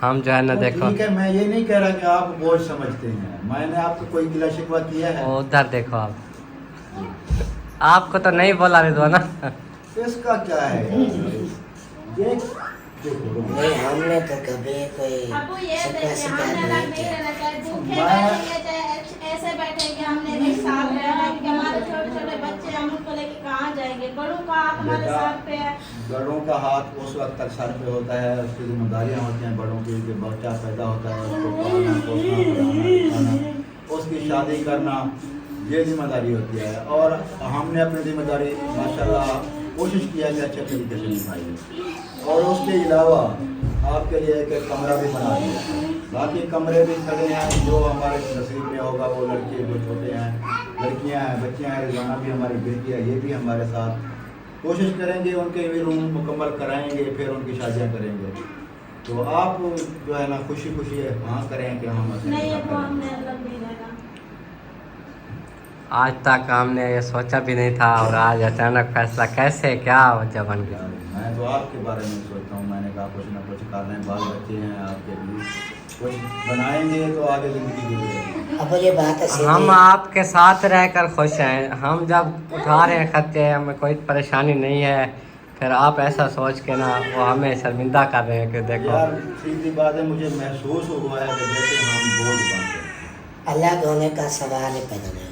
हम जो है ना देखो। ठीक है, मैं ये नहीं कह रहा कि आप बोझ समझते हैं, मैंने आपको कोई गिला शिकवा किया है? उधर देखो आप, आपको तो नहीं बोला रिजवाना। इसका क्या है ये देखो, नहीं, हमने तो कभी कोई आपको ये शिकवा देखिए, शिकायत हमने नहीं नहीं की। रहना चाहिए, भूखे बैठेंगे चाहे ऐसे बैठेंगे, हमने नहीं साथ रहना, क्योंकि हमारे छोटे छोटे बच्चे, हम उनको लेके कहाँ जाएंगे। बड़ों का हाथ हमारे साथ पे है। बड़ों का हाथ उस वक्त तक सर पे होता है, उसकी जिम्मेदारियां होती हैं बड़ों की, कि बच्चा पैदा होता है, उसको पालना पोसना पढ़ाना लिखाना, उसकी शादी करना, ये जिम्मेदारी होती है। और हमने अपनी जिम्मेदारी माशाल्लाह कोशिश किया कि अच्छे तरीके से निभाई। और उसके अलावा आपके लिए एक कमरा भी बना दिया, बाकी कमरे भी खड़े हैं, जो हमारे नसीब में होगा। वो लड़के जो छोटे हैं, लड़कियां हैं, बच्चियां हैं, रिजवाना भी हमारी बेटी है, ये भी हमारे साथ कोशिश करेंगे, उनके भी रूम मुकम्मल कराएंगे, फिर उनकी शादियां करेंगे। तो आप जो है ना खुशी खुशी हाँ करें कि हम नहीं अब हमने अलग नहीं रहना। आज तक हमने ये सोचा भी नहीं था, और आज अचानक फैसला कैसे क्या वजह बन गया। मैं तो आपके बारे में सोचता हूँ, मैंने कहा कुछ ना कुछ कर रहे हैं, बाल बच्चे हैं आपके लिए, कुछ बनाएंगे तो आगे ज़िंदगी गुजरेगी। अब ये बात है सीधी। हम आपके साथ रहकर खुश हैं, हम जब उठा रहे हैं खर्चे, हमें कोई परेशानी नहीं है, फिर आप ऐसा सोच के ना वो हमें शर्मिंदा कर रहे हैं कि देखो। यार सीधी बात है, मुझे महसूस हुआ है कि जैसे हम बोझ बन गए। अलग होने का सवाल ही पैदा नहीं होता।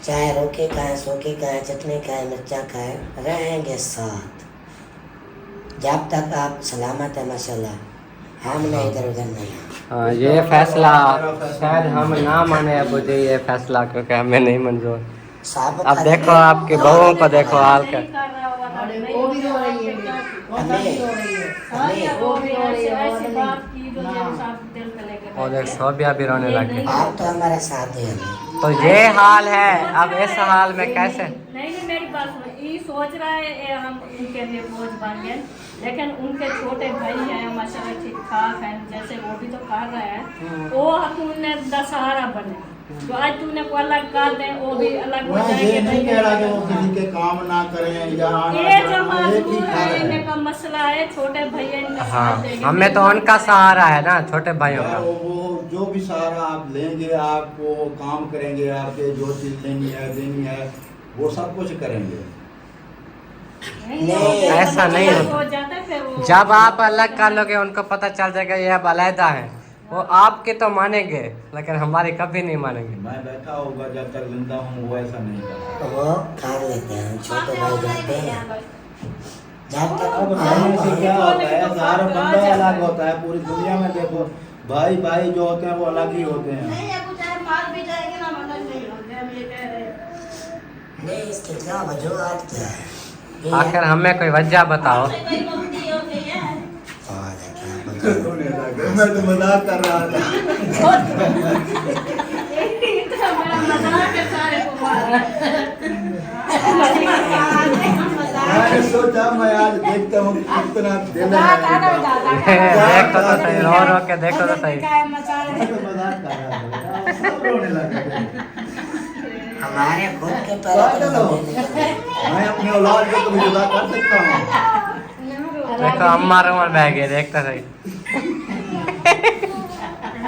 चाहे रोके खाएं, सूखी खाएं, चटनी खाएं, मिर्चा खाएं, रहेंगे साथ जब तक आप सलामत है। माशाल्लाह हमने इधर उधर नहीं। हाँ, ये फैसला शायद हम ना माने अब मुझे ये फैसला, क्योंकि हमें नहीं मंजूर। साहब अब देखो आपकी बहुओं को देखो हाल का। नहीं कर रहा होगा, नहीं वो भी होगा, रो रही है, क्या- वो भी रो रही है। हाँ, या हमें वो भी ऐसी बात की जो दिल साफ दिल पे लेके और बैठे एक हैं। सोबिया भी रोने लगी। आप तो हमारे साथ ही हैं। तो ये हाल है, अब इस हाल में कैसे। नहीं मेरी बात सुनो, ये सोच रहा है ये हम उनके लिए बोझ बन गए, लेकिन उनके छोटे भाई हैं माशाल्लाह ठीक ठाक हैं, जैसे वो भी तो कर रहे हैं, वो उन्हें दशहरा बने। तो आज तुमने को अलग कर दे, वो भी अलग हो मैं जाएंगे। ये नहीं कह रहा कि वो किसी के काम ना करें या आना ये जो जाना, एक ही मजबूर घर है। रहने का मसला है, छोटे भैया इनका हाँ, साथ देंगे। हमें तो उनका सहारा है ना, छोटे भाइयों यार का। वो जो भी सहारा आप लेंगे, आपको काम करेंगे, आपके जो चीज़ लेनी है देनी है वो सब कुछ करेंगे। नहीं, ऐसा नहीं होता। हो जाता है फिर वो जब आप अलग कर लोगे उनको पता चल जाएगा ये अब अलहदा है, वो आपके तो मानेंगे लेकिन हमारे कभी नहीं मानेंगे। मैं बैठा होगा जब तक जिंदा हूँ, वो ऐसा नहीं करता। वो कर लेते हैं, छोटे भाई जाते हैं जब तक अब रहने से क्या होता है, हर बंदा अलग होता है। पूरी दुनिया में देखो भाई भाई जो होते हैं वो अलग ही होते हैं। नहीं अब चाहे मार भी जाएंगे ना, मदद नहीं होते, हम ये कह रहे हैं। नहीं, इसकी क्या वजूहत क्या है? ये आखिर हमें कोई वजह बताओ। कोई गलती हो गई है। और है, क्या पता। मैं तो मजाक कर रहा था। इतना बड़ा मजाक है, सारे को मारा। मैंने सोचा मैं आज देखता हूँ कितना दिल है। देखो तो सही, रो रो के देखो तो सही। मैं तो मजाक कर रहा था, सब रोने लगे थे। हमारे खुद के पागल हो। मैं अपने औलाद को कभी जुदा कर सकता हूँ? देखो अम्मा रोमन बह गए, देखता सही।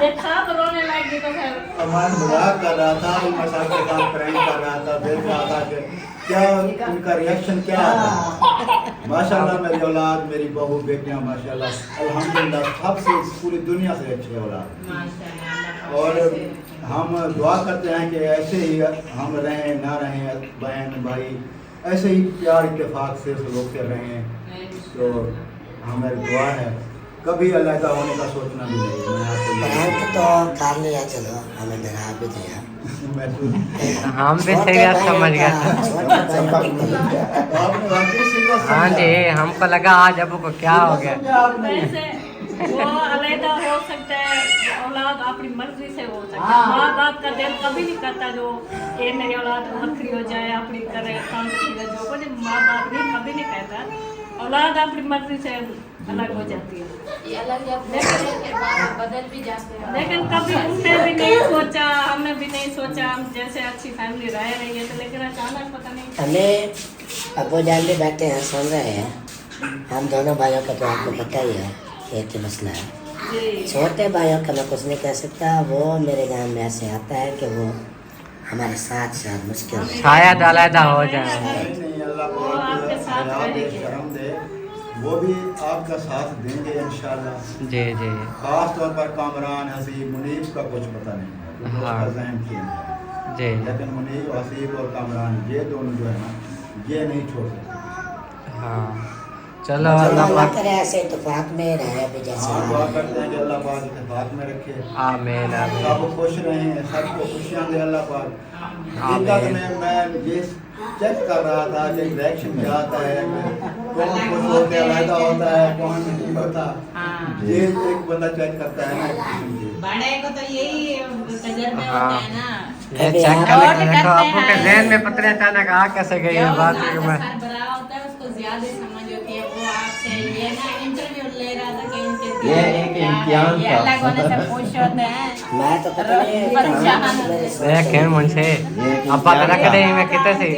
देखा तो रोने लगी तो फिर अमान मजाक कर रहा था, मजाक के साथ प्रैंक कर रहा था, देख रहा था कि क्या उनका रिएक्शन क्या आता है। माशाल्लाह मेरी औलाद, मेरी बहू बेटियां माशाल्लाह अल्हम्दुलिल्लाह सबसे पूरी दुनिया से अच्छे औलाद। और हम दुआ करते हैं कि ऐसे ही हम रहें ना रहें, बहन भाई ऐसे ही प्यार इत्तेफाक से होते रहें। तो हमारी दुआ है कभी अलग होने का सोचना भी नहीं। तो कर लिया, चलो हमें डरा भी दिया। हम भी सही समझ गए। हाँ जी, हमको लगा आज अबू को क्या हो गया। वैसे वो अलग हो सकता है, औलाद अपनी मर्जी से हो सकता है। माँ बाप का दिल कभी नहीं करता जो ये मेरी औलाद बकरी हो जाए, अपनी करे जो कुछ माँ बाप नहीं कभी नहीं कहता। औलाद अपनी मर्जी से अलग हो जाती है, बदल भी जाते हैं। लेकिन कभी हमने भी नहीं सोचा, हमने भी नहीं सोचा हम जैसे अच्छी फैमिली रह रही है तो, लेकिन अचानक पता नहीं हमें अबू जान भी बैठे हैं, सुन रहे हैं। हम दोनों भाइयों का तो आपको पता ही है एक ही मसला है। छोटे भाइयों का मैं कुछ नहीं कह सकता, वो मेरे गांव में ऐसे आता है कि वो हमारे साथ साथ मुश्किल है। शायद अलहदा हो जाए। वो भी आपका साथ देंगे इंशाल्लाह। जी जी। खास तौर पर कामरान, हसीब, मुनीब का कुछ पता नहीं है, हाँ। उसका ज़हन क्या है। जी। लेकिन मुनीब, हसीब और कामरान ये दोनों जो है ना, ये नहीं छोड़ सकते। हाँ चलो, अल्लाह पाक करे ऐसे इत्तेफाक में रहे अभी जैसे। हाँ, दुआ करते हैं कि अल्लाह पाक इत्तेफाक में रखे, आमीन आमीन। सब खुश रहें, सबको खुशियाँ दे अल्लाह पाक। हकीकत में मैं ये चेक कर रहा था कि रिएक्शन क्या आता है, कौन खुश होते अलहदा होता है, कौन नहीं होता। ये एक बंदा चेक करता है ना। बड़े को तो यही तजर्बे हाँ। होते हैं ना। ये चेक करने के देखो आपको के ज़हन में पता नहीं अचानक आ कैसे गई ये बात कि मैं। बड़ा होता है उसको ज्यादा समझ होती है। वो आपसे ये ना इंटरव्यू ले रहा था कि इनके ये एक इम्तिहान ये था। अलग होने से खुश होते हैं। मैं तो पता नहीं देखें मुझसे अब पता रख दे मैं कितने से।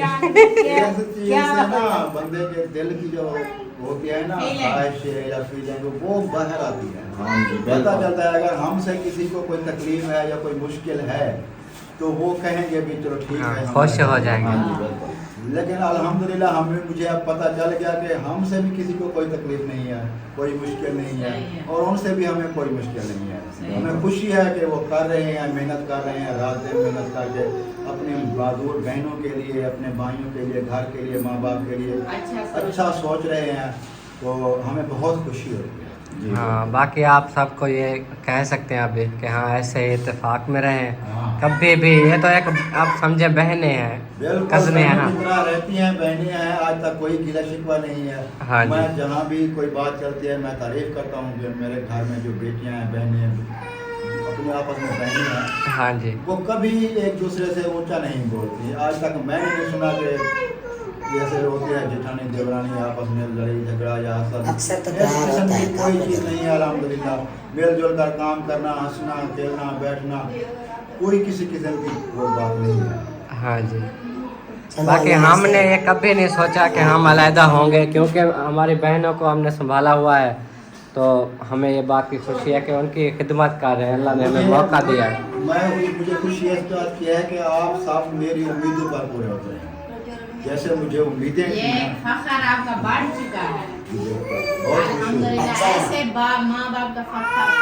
ये से ना बंदे के दिल की जो होती है ना ख्वाहिश या फीलिंग, वो बाहर आती है। पता चलता है अगर हमसे किसी को कोई तकलीफ है या कोई मुश्किल है तो वो कहेंगे भी चलो ठीक है, खुश हो जाएंगे। लेकिन अल्हम्दुलिल्लाह हमें मुझे अब पता चल गया कि हमसे भी किसी को कोई तकलीफ नहीं है, कोई मुश्किल नहीं है, और उनसे भी हमें कोई मुश्किल नहीं है। हमें खुशी है कि वो कर रहे हैं, मेहनत कर रहे हैं, रात दिन मेहनत करके अपने बहादुर बहनों के लिए, अपने भाइयों के लिए, घर के लिए, माँ बाप के लिए अच्छा सोच रहे हैं, तो हमें बहुत खुशी होती है। हाँ बाकी आप सबको ये कह सकते हैं अभी कि हाँ ऐसे ही इत्तेफाक में रहें कभी भी। ये तो एक आप समझे बहनें हैं, कज़नें हैं ना, जितना रहती हैं बहनें हैं, आज तक कोई गिला शिकवा नहीं है। हाँ जी। मैं जहाँ भी कोई बात चलती है मैं तारीफ करता हूँ कि मेरे घर में जो बेटियाँ हैं, बहनें हैं, अपने आपस में बहनें हैं, हाँ जी, वो कभी एक दूसरे से ऊंचा नहीं बोलती। आज तक मैंने नहीं सुना कि जैसे होते हैं जेठानी देवरानी आपस में लड़ाई झगड़ा या अक्सर तो इस प्यार किस्म होता है, की कोई चीज़ नहीं है। अल्हम्दुलिल्लाह मिलजुल कर काम करना, हंसना खेलना बैठना, कोई किसी किस्म की वो बात नहीं है। हाँ जी। बाकी हमने ये कभी नहीं सोचा कि हम अलहदा होंगे, क्योंकि हमारी बहनों को हमने संभाला हुआ है, तो हमें ये बात की खुशी है कि उनकी खिदमत कर रहे हैं। अल्लाह ने हमें मौका दिया है। मुझे खुशी इस बात की है कि आप सब मेरी उम्मीदों पर पूरे होते हैं, जैसे मुझे उम्मीदें थी ये ना। फखर आपका बढ़ चुका है। बहुत खुशी हुई। अल्हम्दुलिल्लाह ऐसे माँ बाप का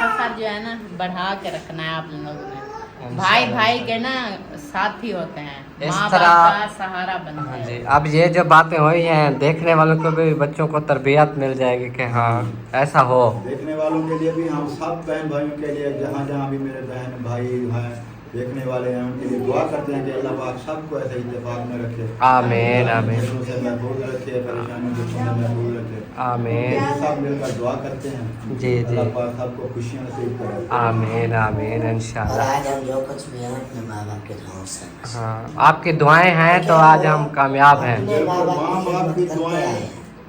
फखर जो है ना बढ़ा के रखना है आप लोगों ने। भाई भाई के ना साथी होते हैं, इस माँ तरह- बाप का सहारा बनते हाँ हैं। जी। अब ये जो बातें हुई हैं, देखने वालों को भी बच्चों को तरबियत मिल जाएगी कि हाँ ऐसा हो। देखने वालों के लिए भी, हम सब बहन भाइयों के लिए, जहाँ जहाँ भी मेरे बहन भाई हैं देखने वाले हैं, उनके लिए दुआ करते हैं कि अल्लाह पाक सबको ऐसे इत्तेफाक में रखे। आमीन आमीन मुश्किलों से महफूज रखे, परेशानियों से महफूज रखे। आमीन। ये सब मिलकर दुआ करते हैं। जी, जी। अल्लाह पाक सबको खुशियाँ नसीब करे। आमीन आमीन और इंशाल्लाह। आज हम जो कुछ भी हैं अपने माँ बाप के दुआओं से। हाँ आपकी दुआएं हैं तो आज हम कामयाब हैं। बिल्कुल, माँ बाप की दुआएं,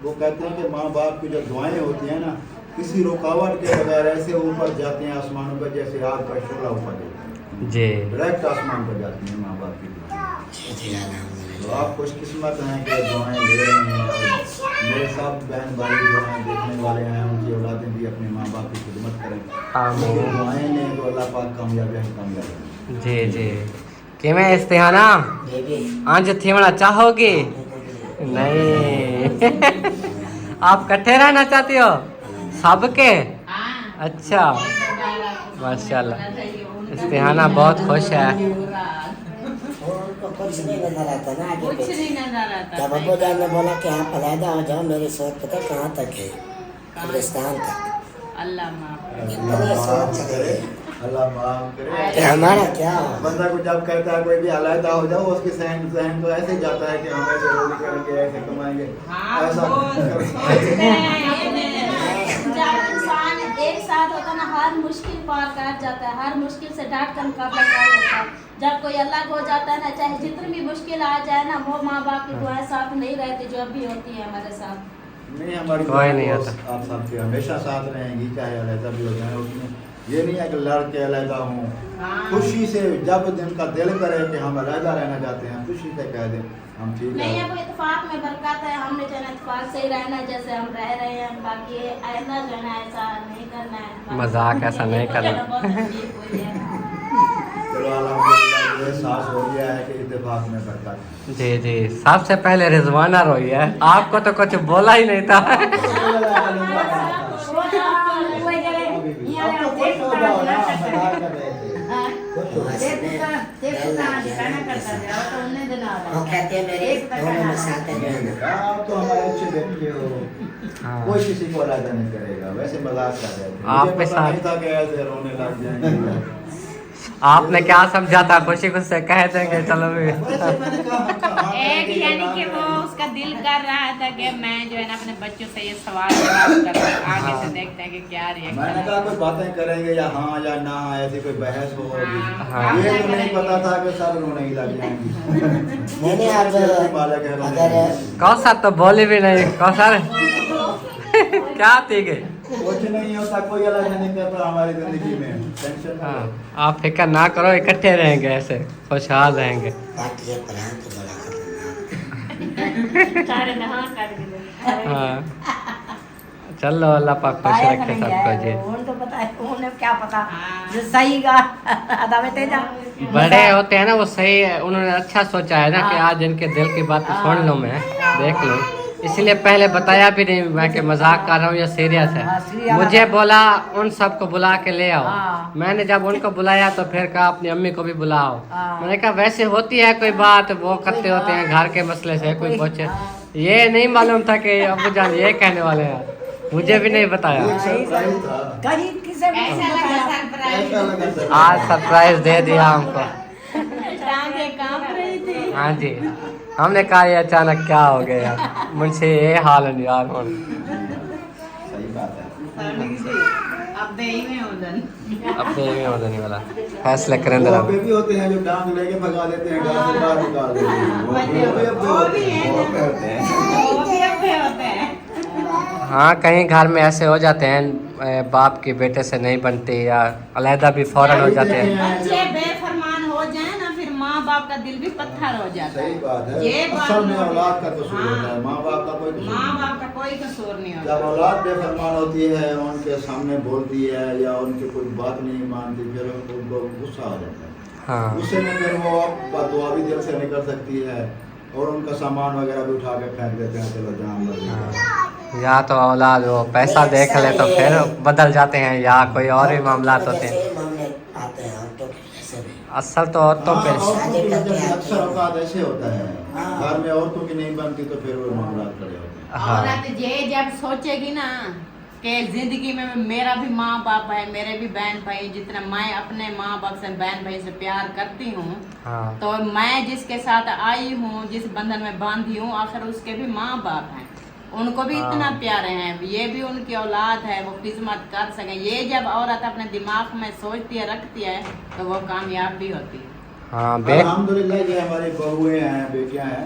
वो कहते हैं कि माँ बाप की जो दुआएं होती हैं ना, किसी रुकावट के बगैर ऐसे ऊपर जाती हैं आसमानों पर, जैसे आग का शोला ऊपर जाता है। जी डायरेक्ट आसमान पर जाती हैं माँ बाप की दुआएं। तो आप खुशकिस्मत हैं कि दुआएं ले रहे हैं और मेरे सब बहन भाई जो हैं देखने वाले हैं उनकी औलादें भी अपने माँ बाप की खिदमत करें। आमीन। दुआएं लें तो अल्लाह पाक कामयाबी हम कामयाब जी जी कि मैं इस्तेहाना आज थीवना चाहोगी नहीं आप इकट्ठे रहना चाहती हो सबके? अच्छा माशाल्लाह इस्तेहाना बहुत खुश है। उनको कुछ नहीं नजर आता ना आगे कुछ पीछे। नहीं नजर आता। जब अब्बू जान ने बोला कि आप अलहदा हो जाओ, मेरी सोच पता कहाँ तक है, कब्रिस्तान तक। अल्लाह माफ इतनी सोच करे, अल्लाह माफ करे। कि हमारा क्या हो। बंदा को जब कहता है कोई भी अलहदा हो जाओ उसके सहन तो ऐसे जाता है कि हम ऐसे रोटी करेंगे ऐसे कमाएंगे जब इंसान एक साथ होता है ना हर मुश्किल पार कर जाता है, हर मुश्किल से डट कर मुकाबला कर लेता है। जब कोई अलग हो जाता है ना, चाहे जितनी भी मुश्किल आ जाए ना, वो माँ बाप की दुआएं साथ नहीं रहती जो अभी होती है हमारे साथ। नहीं हमारी कोई नहीं दुआ होता। आप सबके हमेशा साथ रहेंगी चाहे अलहदा भी हो जाए। उसमें ये नहीं है कि लड़ के अलहदा हूँ, खुशी से जब जिनका दिल करे कि हम अलहदा रहना चाहते हैं खुशी से कह दें हम ठीक नहीं है, है। वो इत्तेफाक में बरकत है। हमने जो है ना इत्तेफाक से ही रहना है जैसे हम रह रहे हैं। बाकी आइंदा जो है ना ऐसा नहीं करना है। मजाक ऐसा नहीं करना। बहुत तकलीफ हुई है। चलो अल्हम्दुलिल्लाह ये एहसास हो गया है कि इत्तेफाक में बरकत है। जी जी सबसे पहले रिजवाना रोई है, आपको तो कुछ बोला ही नहीं था। वो कहते हैं मेरे दोनों में साथ है। आप तो हमारे अच्छे व्यक्ति हो, हाँ। कोई किसी को अलहदा नहीं करेगा। वैसे मजाक कर रहे थे, आप मुझे पे पता साथ- नहीं था कि ऐसे रोने लग जाएंगे। आपने क्या समझा था? खुशी खुश से कह देंगे चलो भी। वैसे मैंने कहा एक यानी कि वो उसका दिल कर रहा था कि मैं जो है ना अपने बच्चों से ये सवाल जवाब करूं, आगे से देखते हैं कि क्या मैंने रिएक्शन कहा कोई बातें करेंगे या हाँ या ना, ऐसी कोई बहस हो अभी। हाँ। ये तो नहीं पता था कि सब रोने ही लग जाएंगी। मैंने अब मालिक है रोने अगर लगे। कौसर तो बोली भी नहीं। कौसर क्या थी गई? कुछ नहीं होता, कोई अलग नहीं करता हमारी जिंदगी में। टेंशन ना हाँ, लो। आप फिक्र ना करो, इकट्ठे रहेंगे ऐसे खुशहाल रहेंगे। बाकी ये कुरान तो बड़ा खतरनाक। सारे नहा कर दिए। हाँ चलो अल्लाह पाक खुश रखे सबको जी। उनको पता है, उन्हें क्या पता जो सही का अदावे तेजा। बड़े होते हैं ना वो सही है, उन्होंने अच्छा सोचा है ना कि आज इनके दिल की बात सुन लूँ मैं, देख लूँ, इसलिए पहले बताया भी नहीं मैं कि मजाक कर रहा हूँ या सीरियस है। मुझे बोला उन सबको बुला के ले आओ। मैंने जब उनको बुलाया तो फिर कहा अपनी अम्मी को भी बुलाओ। मैंने कहा वैसे होती है कोई बात, वो करते होते हैं घर के मसले से कोई पूछे। ये नहीं मालूम था कि अब्बू जान ये कहने वाले हैं, मुझे भी नहीं बताया। एक सरप्राइज था। कहीं किसे भी ऐसा लगा सरप्राइज। ऐसा लगा सरप्राइज। आज सरप्राइज दे दिया हमको। टांगे कांप रही थी। हाँ जी, हमने कहा ये अचानक क्या हो गया, मुझसे ये हाल है यार। सही बात है। अब दे ही में उधन। अपने में होने वाला फैसले करें वो जरा। पे भी होते हैं जो डांग लेके भगा देते हैं, घर से बाहर निकाल देते हैं। वो भी होते हैं। वो भी अपने होते हैं। हाँ कहीं घर में ऐसे हो जाते हैं बाप की बेटे से नहीं बनती या अलहदा भी फौरन हो जाते हैं। बच्चे बेफरमान हो जाए ना फिर माँ बाप का दिल भी पत्थर हो जाता सही है। बात है। ये बात असल में नहीं औलाद का कसूर हाँ। होता है, माँ बाप का कोई कसूर माँ नहीं। बाप का कोई कसूर नहीं होता। जब औलाद बेफरमान होती है, उनके सामने बोलती है या उनकी कोई बात नहीं मानती, फिर उनको गुस्सा आ जाता है। हाँ गुस्से में फिर वो दुआ भी दिल से निकल सकती है और उनका सामान वगैरह भी उठा के फेंक देते हैं। चलो जहाँ मर्जी। या तो औलाद वो पैसा देख ले तो फिर बदल जाते हैं, या कोई और भी मामला होते हैं। जैसे मामले आते हैं औरतों के जैसे भी। असल तो औरतों पे अक्सर औकात ऐसे होता है, घर में औरतों की नहीं बनती तो फिर वो मामला खड़े होते हैं। हाँ औरत ये जब सोचेगी ना कि जिंदगी में मेरा भी माँ बाप है, मेरे भी बहन भाई, जितना मैं अपने माँ बाप से बहन भाई से प्यार करती हूँ, हाँ तो मैं जिसके साथ आई हूँ, जिस बंधन में बांधी हूँ, आखिर उसके भी माँ बाप हैं, उनको भी इतना प्यारे हैं, ये भी उनकी औलाद है, वो खिदमत कर सके। ये जब औरत अपने दिमाग में सोचती है, रखती है, तो वो कामयाब भी होती है। हाँ अल्हम्दुलिल्लाह ये हमारी बहुएं हैं, बेटियां हैं,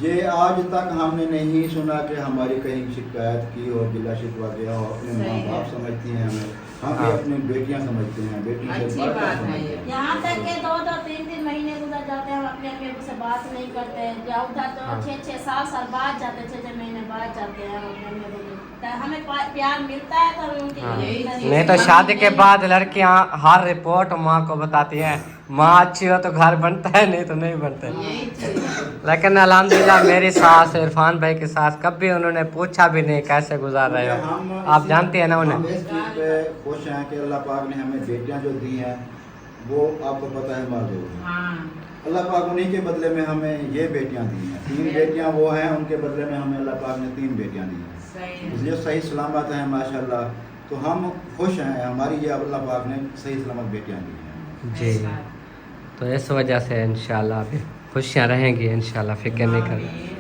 ये आज तक हमने नहीं सुना कि हमारी कहीं शिकायत की हो, गिला शिकवा किया हो। अपने माँ बाप समझती हैं हमें, हम भी अपनी बेटियां समझते हैं, बेटी से अच्छी बढ़कर बात है समझते ये। हैं। यहाँ तक के 2-2, 3-3 महीने गुजर जाते हैं, हम अपने मम्मी अबू से बात नहीं करते, या उधर तो 6-6 साल बाद जाते, 6-6 महीने बाद जाते हैं मम्मी अबू। तो हमें प्यार मिलता है तो उनके लिए नहीं तो शादी के बाद लड़कियां हर रिपोर्ट माँ को बताती हैं, माँ अच्छी हो तो घर बनता है, नहीं तो नहीं बनता है। लेकिन अल्हम्दुलिल्लाह मेरी सास इरफान भाई के साथ कभी उन्होंने पूछा भी नहीं कैसे गुजार रहे हो, आप जानते हैं ना उन्हें। हम इस चीज़ पे खुश हैं कि अल्लाह पाक ने हमें बेटियां जो दी हैं वो आपको पता है मालूम है। अल्लाह पाक उन्हीं के बदले में हमें ये बेटियां दी हैं। 3 बेटियां वो हैं, उनके बदले में हमें अल्लाह पाक ने 3 बेटियां दी हैं, इसलिए सही सलामत हैं माशाल्लाह। तो हम खुश हैं, हमारी ये अल्लाह पाक ने सही सलामत बेटियां दी हैं जी। तो इस वजह से इंशाल्लाह अभी खुशियाँ रहेंगी इंशाल्लाह, फिक्र नहीं करना।